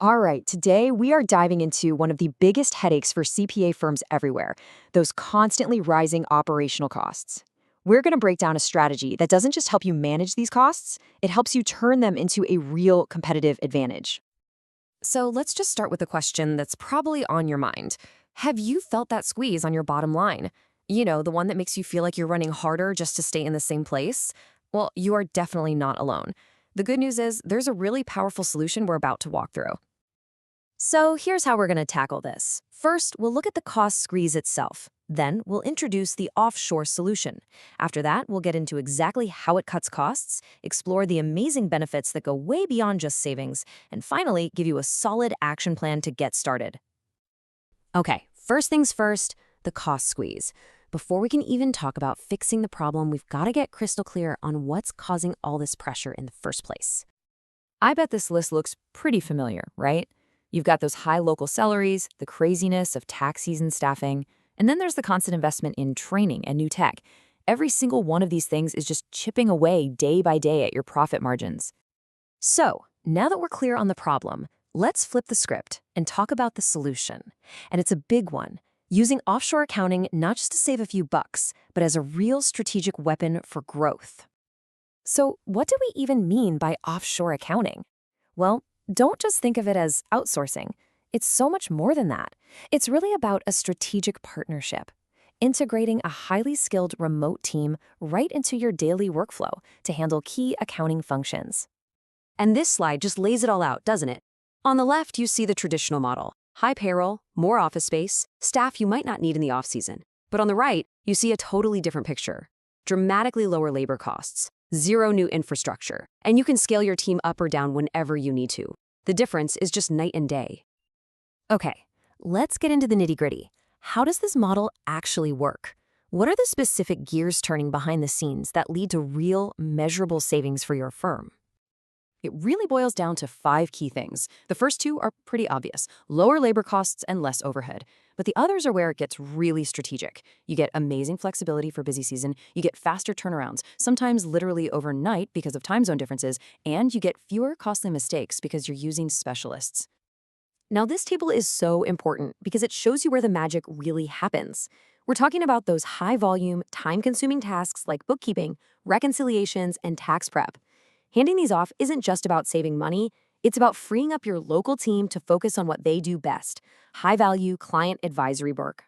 All right, today we are diving into one of the biggest headaches for CPA firms everywhere, those constantly rising operational costs. We're going to break down a strategy that doesn't just help you manage these costs, it helps you turn them into a real competitive advantage. So let's just start with a question that's probably on your mind. Have you felt that squeeze on your bottom line? You know, the one that makes you feel like you're running harder just to stay in the same place? Well, you are definitely not alone. The good news is there's a really powerful solution we're about to walk through. So here's how we're going to tackle this. First, we'll look at the cost squeeze itself. Then we'll introduce the offshore solution. After that, we'll get into exactly how it cuts costs, explore the amazing benefits that go way beyond just savings, and finally, give you a solid action plan to get started. Okay, first things first, the cost squeeze. Before we can even talk about fixing the problem, we've got to get crystal clear on what's causing all this pressure in the first place. I bet this list looks pretty familiar, right? You've got those high local salaries, the craziness of tax season staffing, and then there's the constant investment in training and new tech. Every single one of these things is just chipping away day by day at your profit margins. So, now that we're clear on the problem, let's flip the script and talk about the solution. And it's a big one, using offshore accounting not just to save a few bucks, but as a real strategic weapon for growth. So, what do we even mean by offshore accounting? Well, don't just think of it as outsourcing. It's so much more than that. It's really about a strategic partnership, integrating a highly skilled remote team right into your daily workflow to handle key accounting functions. And this slide just lays it all out, doesn't it? On the left, you see the traditional model: high payroll, more office space, staff you might not need in the off-season. But on the right, you see a totally different picture: dramatically lower labor costs, zero new infrastructure, and you can scale your team up or down whenever you need to. The difference is just night and day. Okay, let's get into the nitty-gritty. How does this model actually work? What are the specific gears turning behind the scenes that lead to real, measurable savings for your firm? It really boils down to 5 key things. The first 2 are pretty obvious: lower labor costs and less overhead. But the others are where it gets really strategic. You get amazing flexibility for busy season, you get faster turnarounds, sometimes literally overnight because of time zone differences, and you get fewer costly mistakes because you're using specialists. Now, this table is so important because it shows you where the magic really happens. We're talking about those high-volume, time-consuming tasks like bookkeeping, reconciliations, and tax prep. Handing these off isn't just about saving money, it's about freeing up your local team to focus on what they do best: high-value client advisory work.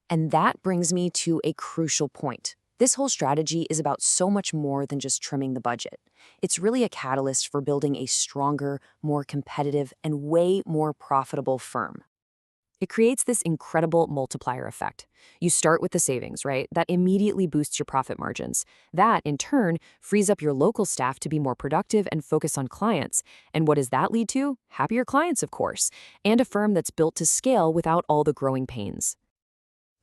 And that brings me to a crucial point. This whole strategy is about so much more than just trimming the budget. It's really a catalyst for building a stronger, more competitive, and way more profitable firm. It creates this incredible multiplier effect. You start with the savings, right? That immediately boosts your profit margins. That, in turn, frees up your local staff to be more productive and focus on clients. And what does that lead to? Happier clients, of course, and a firm that's built to scale without all the growing pains.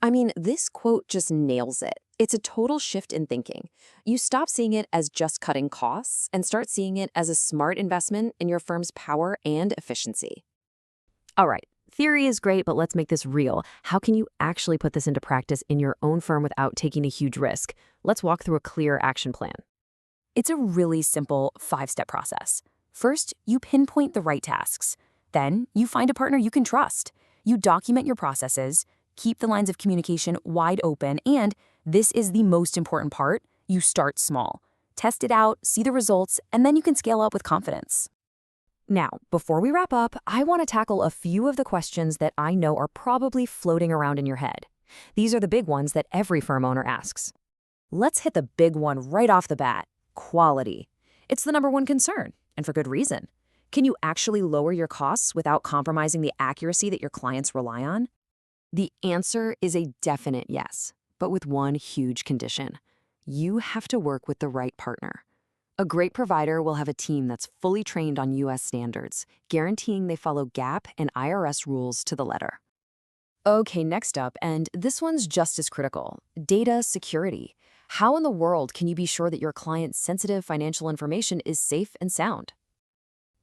I mean, this quote just nails it. It's a total shift in thinking. You stop seeing it as just cutting costs and start seeing it as a smart investment in your firm's power and efficiency. All right. Theory is great, but let's make this real. How can you actually put this into practice in your own firm without taking a huge risk? Let's walk through a clear action plan. It's a really simple 5-step process. First, you pinpoint the right tasks. Then, you find a partner you can trust. You document your processes, keep the lines of communication wide open, and, this is the most important part, you start small. Test it out, see the results, and then you can scale up with confidence. Now, before we wrap up, I want to tackle a few of the questions that I know are probably floating around in your head. These are the big ones that every firm owner asks. Let's hit the big one right off the bat: quality. It's the number one concern, and for good reason. Can you actually lower your costs without compromising the accuracy that your clients rely on? The answer is a definite yes, but with one huge condition. You have to work with the right partner. A great provider will have a team that's fully trained on U.S. standards, guaranteeing they follow GAAP and IRS rules to the letter. Okay, next up, and this one's just as critical: data security. How in the world can you be sure that your client's sensitive financial information is safe and sound?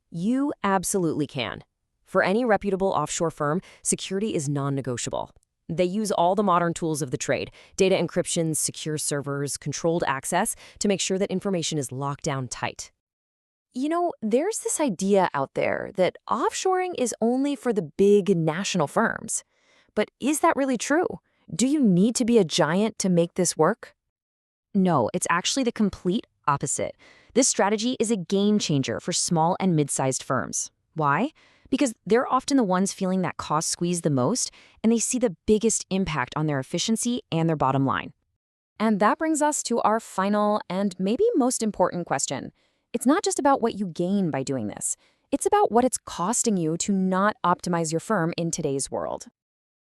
You absolutely can. For any reputable offshore firm, security is non-negotiable. They use all the modern tools of the trade: data encryption, secure servers, controlled access, to make sure that information is locked down tight. There's this idea out there that offshoring is only for the big national firms. But is that really true? Do you need to be a giant to make this work? No, it's actually the complete opposite. This strategy is a game changer for small and mid-sized firms. Why? Because they're often the ones feeling that cost squeeze the most, and they see the biggest impact on their efficiency and their bottom line. And that brings us to our final and maybe most important question. It's not just about what you gain by doing this. It's about what it's costing you to not optimize your firm in today's world.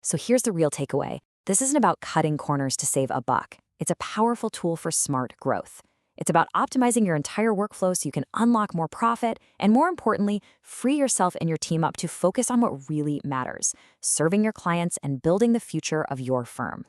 So here's the real takeaway. This isn't about cutting corners to save a buck. It's a powerful tool for smart growth. It's about optimizing your entire workflow so you can unlock more profit and, more importantly, free yourself and your team up to focus on what really matters, serving your clients and building the future of your firm.